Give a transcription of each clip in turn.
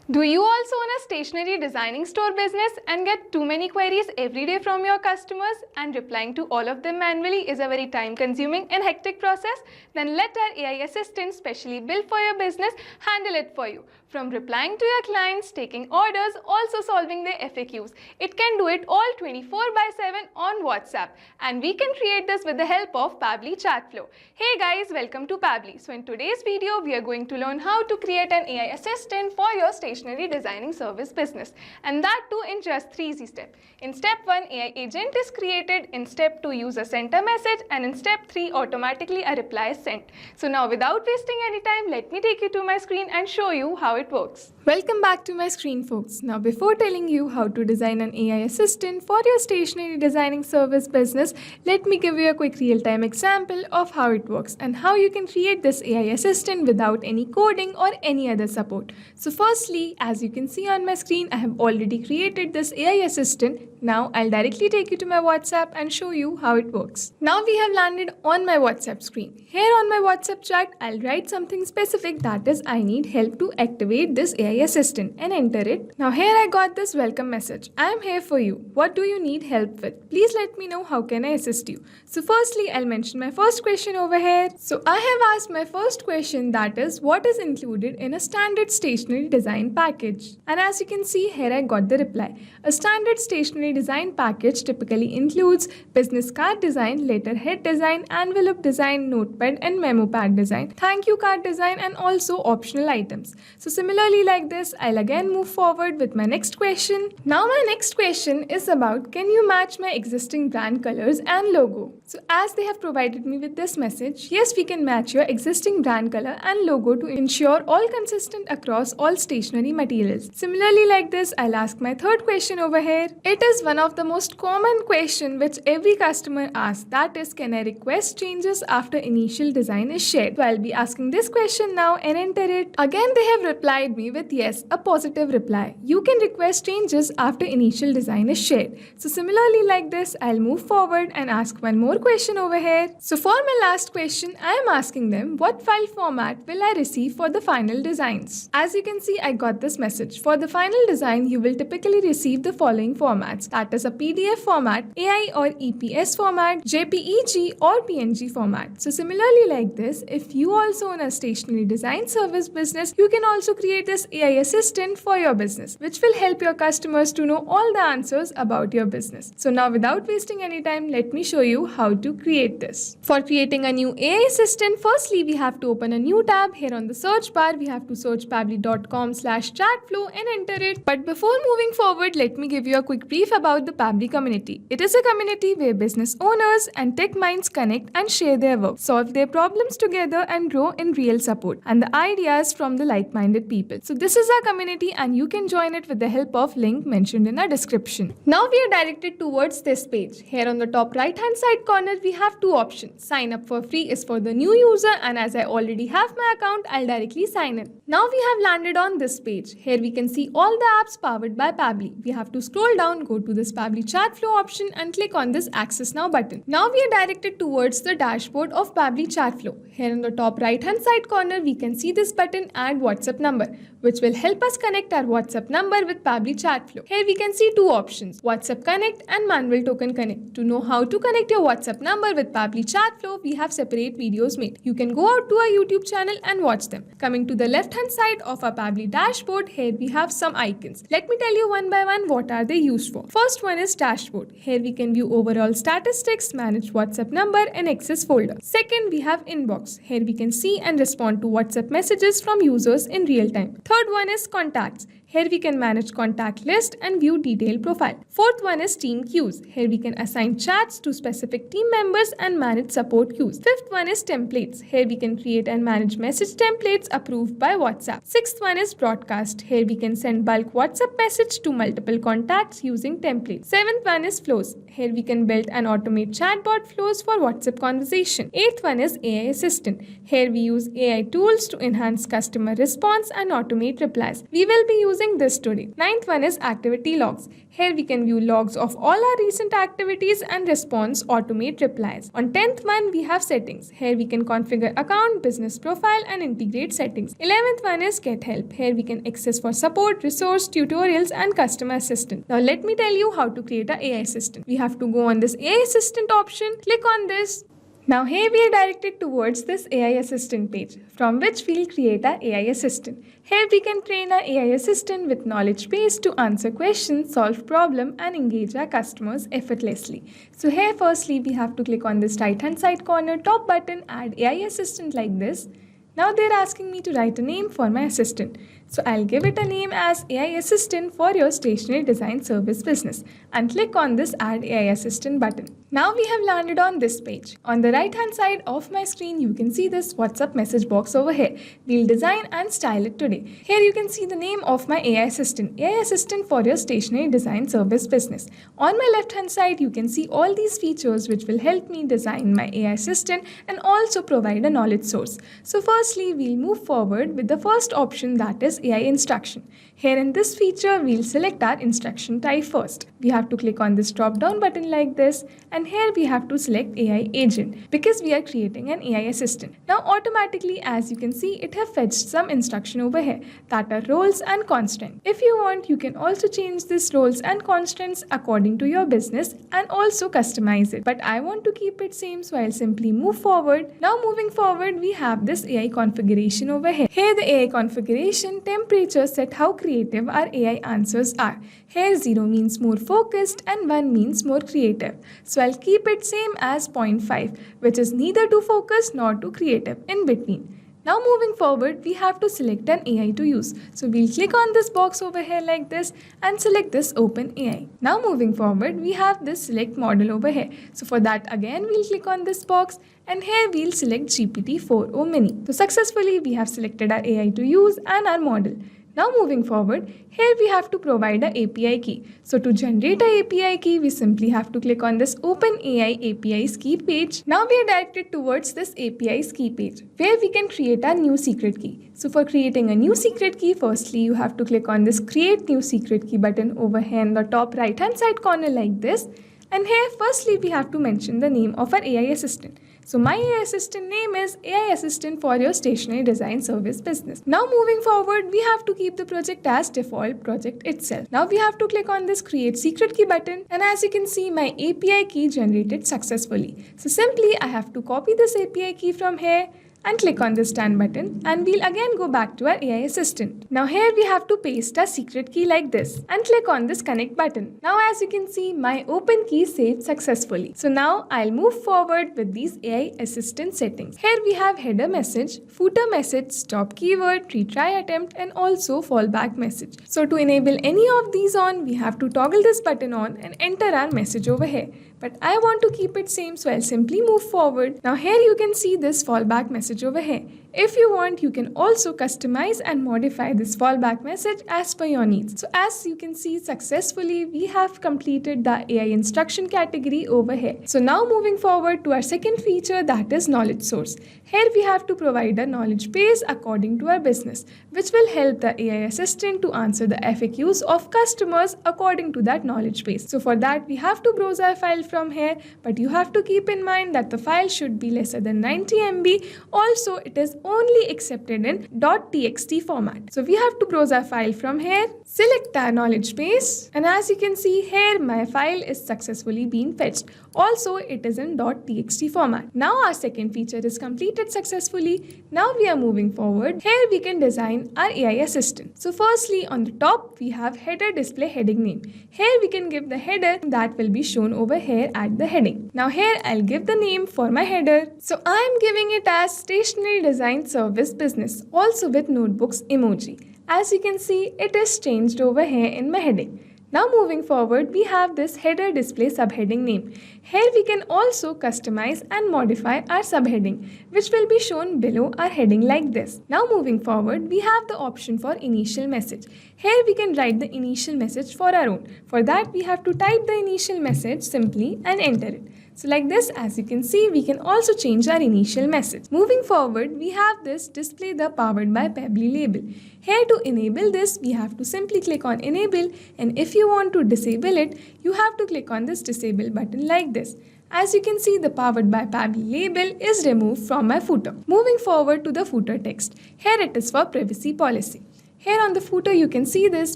Do you also own a stationery designing store business and get too many queries every day from your customers, and replying to all of them manually is a very time-consuming and hectic process? Then let our AI assistant specially built for your business handle it for you. From replying to your clients, taking orders, also solving their FAQs. It can do it all 24/7 on WhatsApp, and we can create this with the help of Pabbly Chatflow. Hey guys, welcome to Pabbly. So in today's video, we are going to learn how to create an AI assistant for your stationery designing service business, and that too in just 3 easy steps. In step 1, AI agent is created. In step 2, user sent a message, and in step 3, automatically a reply is sent. So now without wasting any time, let me take you to my screen and show you how it works. Welcome back to my screen, folks. Now before telling you how to design an AI assistant for your stationery designing service business, let me give you a quick real-time example of how it works and how you can create this AI assistant without any coding or any other support. So firstly, as you can see on my screen, I have already created this AI assistant. Now I'll directly take you to my WhatsApp and show you how it works. Now we have landed on my WhatsApp screen. Here on my WhatsApp chat, I'll write something specific, that is, I need help to activate this AI assistant, and enter it. Now here I got this welcome message. I am here for you. What do you need help with? Please let me know how can I assist you. So firstly, I'll mention my first question over here. So I have asked my first question, that is, what is included in a standard stationery design package? And as you can see here, I got the reply. A standard stationery design package typically includes business card design, letterhead design, envelope design, notepad and memo pad design, thank you card design, and also optional items. So similarly like this, I'll again move forward with my next question. Now my next question is about, can you match my existing brand colors and logo? So as they have provided me with this message, yes, we can match your existing brand color and logo to ensure all consistent across all stationery materials. Similarly like this, I'll ask my third question over here. It is one of the most common question which every customer asks, that is, can I request changes after initial design is shared? So I'll be asking this question now and enter it. Again, they have replied me with yes, a positive reply. You can request changes after initial design is shared. So similarly like this, I'll move forward and ask one more question over here. So for my last question, I am asking them, what file format will I receive for the final designs? As you can see, I got this message. For the final design, you will typically receive the following formats, that is a PDF format, AI or EPS format, JPEG or PNG format. So similarly like this, if you also own a stationery design service business, you can also create this AI assistant for your business, which will help your customers to know all the answers about your business. So now without wasting any time, let me show you how to create this. For creating a new AI assistant, firstly we have to open a new tab. Here on the search bar, we have to search pabbly.com/chatflow and enter it. But before moving forward, let me give you a quick brief about the Pabbly community. It is a community where business owners and tech minds connect and share their work, solve their problems together, and grow in real support and the ideas from the like-minded people. So this is our community, and you can join it with the help of link mentioned in our description. Now we are directed towards this page. Here on the top right hand side corner, we have two options. Sign up for free is for the new user, and as I already have my account, I'll directly sign in. Now we have landed on this page. Here we can see all the apps powered by Pabbly. We have to scroll down, go to this Pabbly Chatflow option and click on this Access Now button. Now we are directed towards the dashboard of Pabbly Chatflow. Here on the top right hand side corner, we can see this button, Add WhatsApp Number, which will help us connect our WhatsApp number with Pabbly Chatflow. Here we can see two options, WhatsApp Connect and Manual Token Connect. To know how to connect your WhatsApp number with Pabbly Chatflow, we have separate videos made. You can go out to our YouTube channel and watch them. Coming to the left hand side of our Pabbly dashboard, here we have some icons. Let me tell you one by one what are they used for. First one is dashboard. Here we can view overall statistics, manage WhatsApp number and access folder. Second, we have inbox. Here we can see and respond to WhatsApp messages from users in real time. Third one is contacts. Here we can manage contact list and view detailed profile. Fourth one is team queues. Here we can assign chats to specific team members and manage support queues. Fifth one is templates. Here we can create and manage message templates approved by WhatsApp. Sixth one is broadcast. Here we can send bulk WhatsApp message to multiple contacts using templates. Seventh one is flows. Here we can build and automate chatbot flows for WhatsApp conversation. Eighth one is AI assistant. Here we use AI tools to enhance customer response and automate replies. We will be using using this today. Ninth one is activity logs. Here we can view logs of all our recent activities and response automate replies. On 10th one, we have settings. Here we can configure account, business profile and integrate settings. 11th one is get help. Here we can access for support, resource, tutorials and customer assistant. Now let me tell you how to create an AI assistant. We have to go on this AI assistant option, click on this. Now here we are directed towards this AI assistant page, from which we'll create our AI assistant. Here we can train our AI assistant with knowledge base to answer questions, solve problem and engage our customers effortlessly. So here firstly we have to click on this right hand side corner top button, add AI assistant like this. Now they're asking me to write a name for my assistant. So I'll give it a name as AI Assistant for your stationery design service business and click on this Add AI Assistant button. Now we have landed on this page. On the right hand side of my screen, you can see this WhatsApp message box over here. We'll design and style it today. Here you can see the name of my AI Assistant for your stationery design service business. On my left hand side, you can see all these features which will help me design my AI assistant and also provide a knowledge source. So firstly, we'll move forward with the first option, that is AI instruction. Here in this feature, we'll select our instruction type first. We have to click on this drop down button like this, and here we have to select AI agent because we are creating an AI assistant. Now automatically, as you can see, it have fetched some instruction over here that are roles and constraints. If you want, you can also change these roles and constraints according to your business and also customize it. But I want to keep it same, so I'll simply move forward. Now moving forward, we have this AI configuration over here. Here the AI configuration temperature set how creative our AI answers are. Here 0 means more focused and 1 means more creative. So I'll keep it same as 0.5, which is neither too focused nor too creative, in between. Now moving forward, we have to select an AI to use. So we'll click on this box over here like this and select this Open AI. Now moving forward, we have this select model over here. So for that again, we'll click on this box and here we'll select GPT-4o Mini. So successfully we have selected our AI to use and our model. Now moving forward, here we have to provide an API key. So to generate an API key, we simply have to click on this OpenAI APIs key page. Now we are directed towards this APIs key page where we can create a new secret key. So for creating a new secret key, firstly you have to click on this create new secret key button over here in the top right hand side corner like this. And here firstly we have to mention the name of our AI assistant. So my AI assistant name is AI Assistant for your stationery design service business. Now moving forward, we have to keep the project as default project itself. Now we have to click on this create secret key button, and as you can see, my API key generated successfully. So simply I have to copy this API key from here and click on this done button, and we'll again go back to our AI assistant. Now here we have to paste a secret key like this and click on this connect button. Now as you can see, my open key saved successfully. So now I'll move forward with these AI assistant settings. Here we have header message, footer message, stop keyword, retry attempt and also fallback message. So to enable any of these on, we have to toggle this button on and enter our message over here. But I want to keep it same, so I'll simply move forward. Now here you can see this fallback message over here. If you want, you can also customize and modify this fallback message as per your needs. So as you can see, successfully we have completed the AI instruction category over here. So now moving forward to our second feature, that is knowledge source. Here we have to provide a knowledge base according to our business, which will help the AI assistant to answer the FAQs of customers according to that knowledge base. So for that, we have to browse our file from here, but you have to keep in mind that the file should be lesser than 90 MB. Also, it is only accepted in .txt format. So we have to browse our file from here, select our knowledge base, and as you can see here, my file is successfully being fetched. Also, it is in .txt format. Now our second feature is completed successfully. Now we are moving forward. Here we can design our AI assistant. So firstly, on the top, we have header display heading name. Here we can give the header that will be shown over here at the heading. Now here I'll give the name for my header. So I'm giving it as stationery design service business, also with notebooks emoji. As you can see, it is changed over here in my heading. Now moving forward, we have this header display subheading name. Here we can also customize and modify our subheading, which will be shown below our heading like this. Now moving forward, we have the option for initial message. Here we can write the initial message for our own. For that, we have to type the initial message simply and enter it. So like this, as you can see, we can also change our initial message. Moving forward, we have this display the powered by Pabbly label. Here to enable this, we have to simply click on enable, and if you want to disable it, you have to click on this disable button like this. As you can see, the powered by Pabbly label is removed from my footer. Moving forward to the footer text. Here it is for privacy policy. Here on the footer you can see this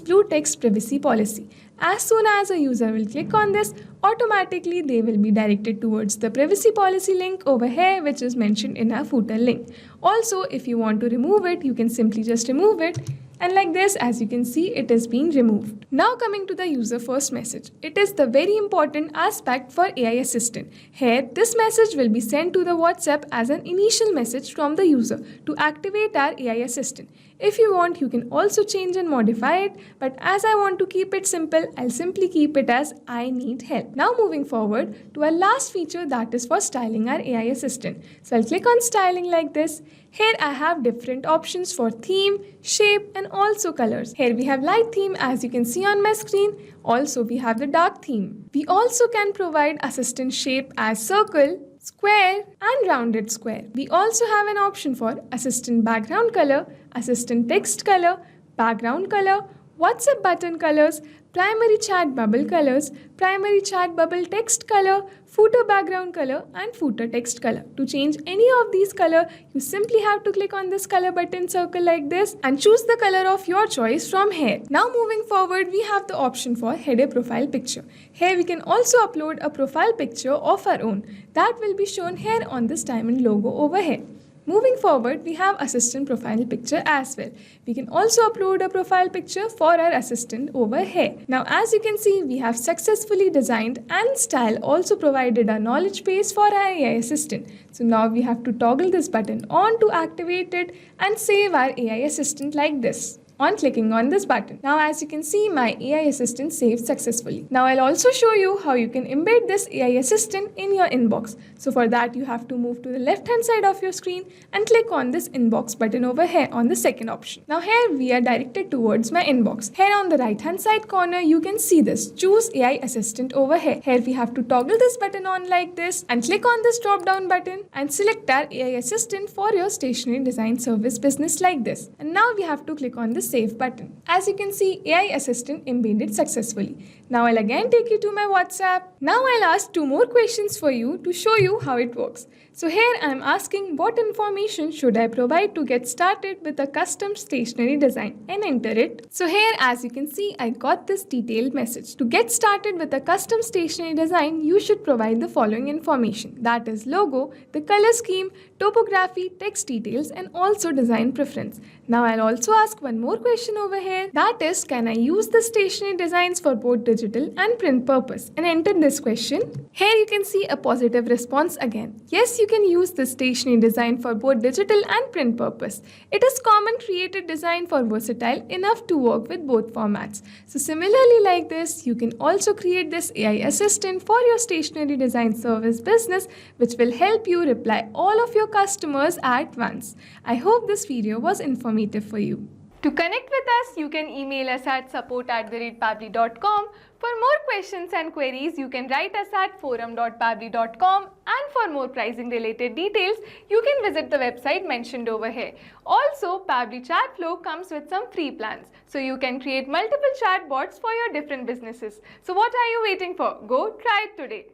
blue text privacy policy. As soon as a user will click on this, automatically they will be directed towards the privacy policy link over here, which is mentioned in our footer link. Also, if you want to remove it, you can simply just remove it. And like this, as you can see, it is being removed. Now coming to the user first message. It is the very important aspect for AI Assistant. Here, this message will be sent to the WhatsApp as an initial message from the user to activate our AI Assistant. If you want, you can also change and modify it, but as I want to keep it simple, I'll simply keep it as I need help. Now moving forward to our last feature, that is for styling our AI Assistant. So I'll click on styling like this. Here I have different options for theme, shape and also colors. Here we have light theme as you can see on my screen. Also we have the dark theme. We also can provide assistant shape as circle, square and rounded square. We also have an option for assistant background color, assistant text color, background color, WhatsApp button colors, primary chat bubble colors, primary chat bubble text color, footer background color and footer text color. To change any of these color, you simply have to click on this color button circle like this and choose the color of your choice from here. Now moving forward, we have the option for header profile picture. Here we can also upload a profile picture of our own. That will be shown here on this diamond logo over here. Moving forward, we have assistant profile picture as well. We can also upload a profile picture for our assistant over here. Now as you can see, we have successfully designed and style also provided a knowledge base for our AI assistant. So now we have to toggle this button on to activate it and save our AI assistant like this on clicking on this button. Now as you can see, my AI assistant saved successfully. Now I'll also show you how you can embed this AI assistant in your inbox. So for that you have to move to the left hand side of your screen and click on this inbox button over here on the second option. Now here we are directed towards my inbox. Here on the right hand side corner you can see this choose AI assistant over here. Here we have to toggle this button on like this and click on this drop down button and select our AI assistant for your stationery design service business like this. And now we have to click on this save button. As you can see, AI assistant embedded successfully. Now I'll again take you to my WhatsApp. Now I'll ask 2 more questions for you to show you how it works. So here I'm asking what information should I provide to get started with a custom stationery design and enter it. So here as you can see, I got this detailed message. To get started with a custom stationery design, you should provide the following information. That is logo, the color scheme, topography, text details and also design preference. Now I'll also ask one more question over here. That is, can I use the stationery designs for both digital and print purpose? And enter this question. Here you can see a positive response again. Yes, you can use the stationery design for both digital and print purpose. It is common created design for versatile enough to work with both formats. So similarly like this, you can also create this AI assistant for your stationery design service business, which will help you reply all of your customers at once. I hope this video was informative for you. To connect with us, you can email us at support@pabbly.com. For more questions and queries, you can write us at forum.pabbly.com, and for more pricing related details, you can visit the website mentioned over here. Also, Pabbly Chatflow comes with some free plans, so you can create multiple chatbots for your different businesses. So what are you waiting for? Go try it today.